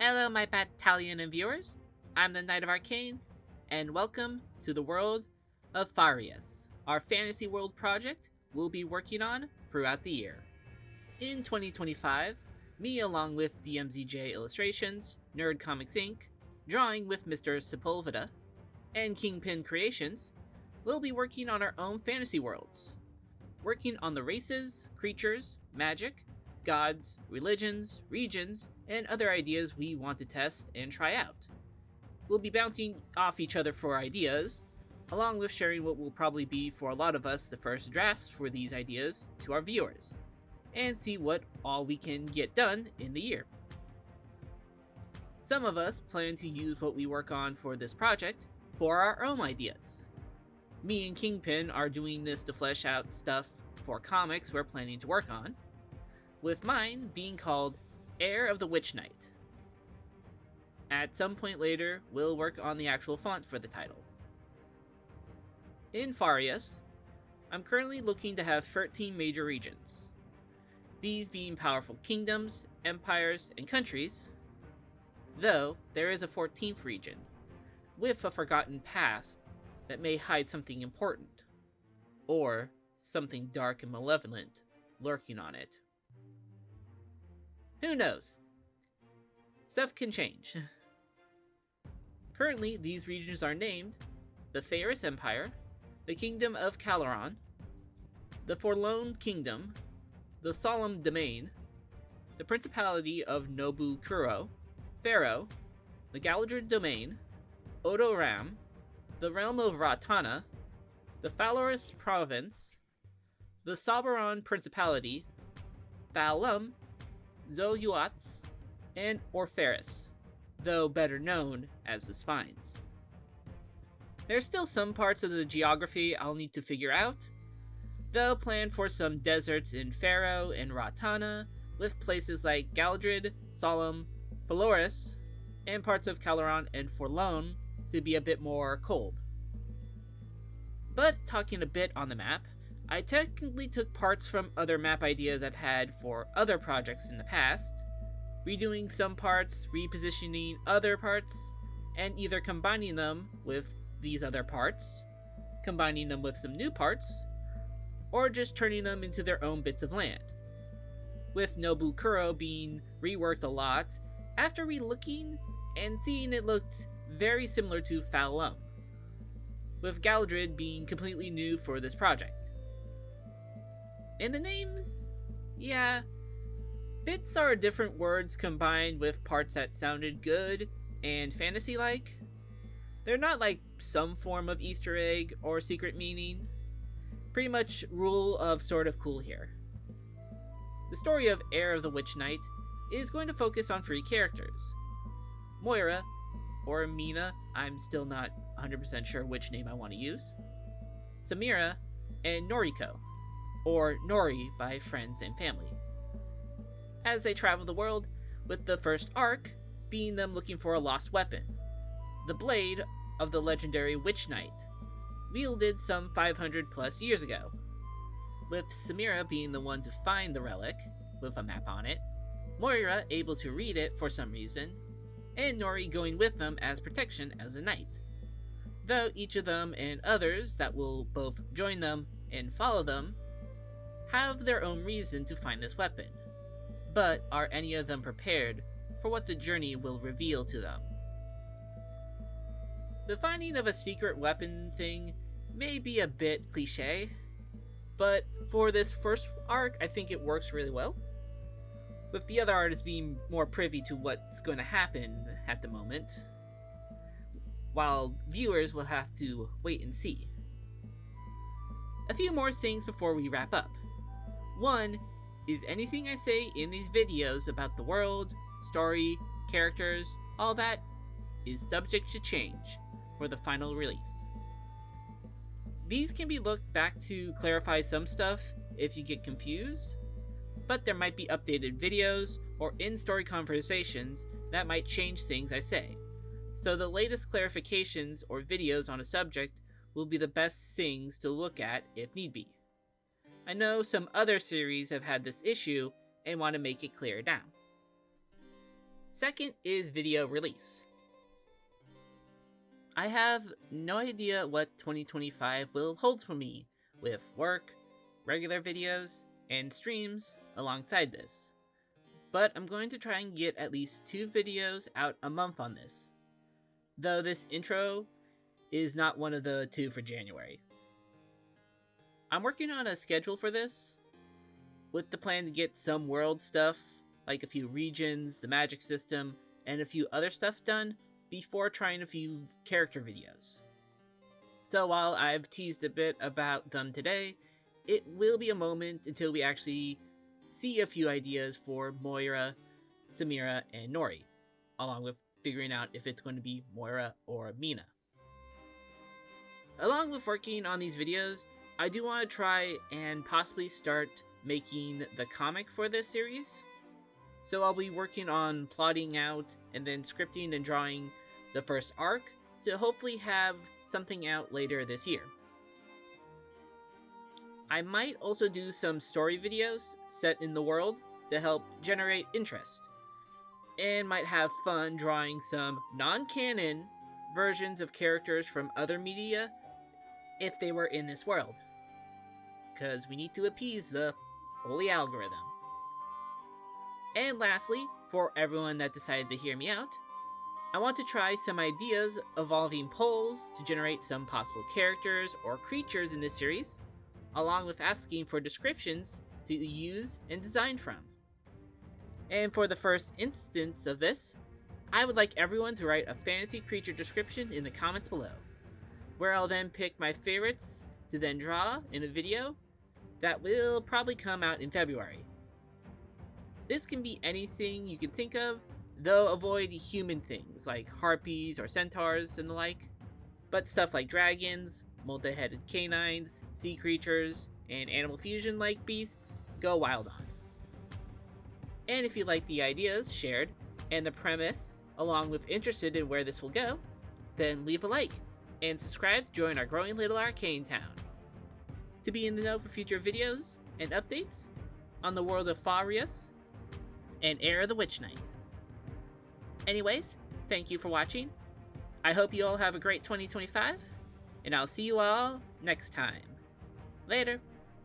Hello, my battalion of viewers. I'm the Knight of Arcane, and welcome to the world of Fareus, our fantasy world project we'll be working on throughout the year. In 2025, me along with DMZJ Illustrations, Nerd Comics Inc., drawing with Mr. Sepulveda, and Kingpin Creations, will be working on our own fantasy worlds, working on the races, creatures, magic, gods, religions, regions, and other ideas we want to test and try out. We'll be bouncing off each other for ideas, along with sharing what will probably be for a lot of us the first drafts for these ideas to our viewers, and see what all we can get done in the year. Some of us plan to use what we work on for this project for our own ideas. Me and Kingpin are doing this to flesh out stuff for comics we're planning to work on, with mine being called Heir of the Witch Knight. At some point later, we'll work on the actual font for the title. In Fareus, I'm currently looking to have 13 major regions, these being powerful kingdoms, empires, and countries, though there is a 14th region, with a forgotten past that may hide something important, or something dark and malevolent lurking on it. Who knows? Stuff can change. Currently, these regions are named the Fareus Empire, the Kingdom of Caleron, the Forlorn Kingdom, the Solemn Domain, the Principality of Nobukuro, Pharaoh, the Galadriel Domain, Odoram, the Realm of Ratana, the Fareus Province, the Soberon Principality, Falum, Zoyuats, and Orpheus, though better known as the Spines. There's still some parts of the geography I'll need to figure out, though plan for some deserts in Pharaoh and Ratana, with places like Galadriel, Solemn, Fareus, and parts of Caleron and Forlorn to be a bit more cold. But talking a bit on the map, I technically took parts from other map ideas I've had for other projects in the past, redoing some parts, repositioning other parts, and either combining them with these other parts, combining them with some new parts, or just turning them into their own bits of land. With Nobukuro being reworked a lot, after relooking and seeing it looked very similar to Falum, with Galadriel being completely new for this project. And the names? Yeah. Bits are different words combined with parts that sounded good and fantasy-like. They're not like some form of Easter egg or secret meaning. Pretty much rule of sort of cool here. The story of Heir of the Witch Knight is going to focus on 3 characters. Moira, or Mina, I'm still not 100% sure which name I want to use. Samira, and Noriko, or Nori by friends and family, as they travel the world, with the first arc being them looking for a lost weapon, the blade of the legendary Witch Knight, wielded some 500 plus years ago, with Samira being the one to find the relic, with a map on it, Moira able to read it for some reason, and Nori going with them as protection as a knight, though each of them and others that will both join them and follow them have their own reason to find this weapon, but are any of them prepared for what the journey will reveal to them? The finding of a secret weapon thing may be a bit cliche, but for this first arc I think it works really well, with the other artists being more privy to what's going to happen at the moment, while viewers will have to wait and see. A few more things before we wrap up. One is anything I say in these videos about the world, story, characters, all that is subject to change for the final release. These can be looked back to clarify some stuff if you get confused, but there might be updated videos or in-story conversations that might change things I say, so the latest clarifications or videos on a subject will be the best things to look at if need be. I know some other series have had this issue and want to make it clear now. Second is video release. I have no idea what 2025 will hold for me with work, regular videos, and streams alongside this. But I'm going to try and get at least 2 videos out a month on this. Though this intro is not one of the 2 for January. I'm working on a schedule for this, with the plan to get some world stuff, like a few regions, the magic system, and a few other stuff done before trying a few character videos. So while I've teased a bit about them today, it will be a moment until we actually see a few ideas for Moira, Samira, and Nori, along with figuring out if it's going to be Moira or Mina. Along with working on these videos, I do want to try and possibly start making the comic for this series. So I'll be working on plotting out and then scripting and drawing the first arc to hopefully have something out later this year. I might also do some story videos set in the world to help generate interest, and might have fun drawing some non-canon versions of characters from other media if they were in this world, because we need to appease the holy algorithm. And lastly, for everyone that decided to hear me out, I want to try some ideas evolving polls to generate some possible characters or creatures in this series, along with asking for descriptions to use and design from. And for the first instance of this, I would like everyone to write a fantasy creature description in the comments below, where I'll then pick my favorites to then draw in a video that will probably come out in February. This can be anything you can think of, though avoid human things like harpies or centaurs and the like, but stuff like dragons, multi-headed canines, sea creatures, and animal fusion like beasts, go wild on. And if you like the ideas shared and the premise, along with interested in where this will go, then leave a like and subscribe to join our growing little Arcane town. To be in the know for future videos and updates on the world of Fareus and Heir of the Witch Knight. Anyways, thank you for watching. I hope you all have a great 2025, and I'll see you all next time. Later!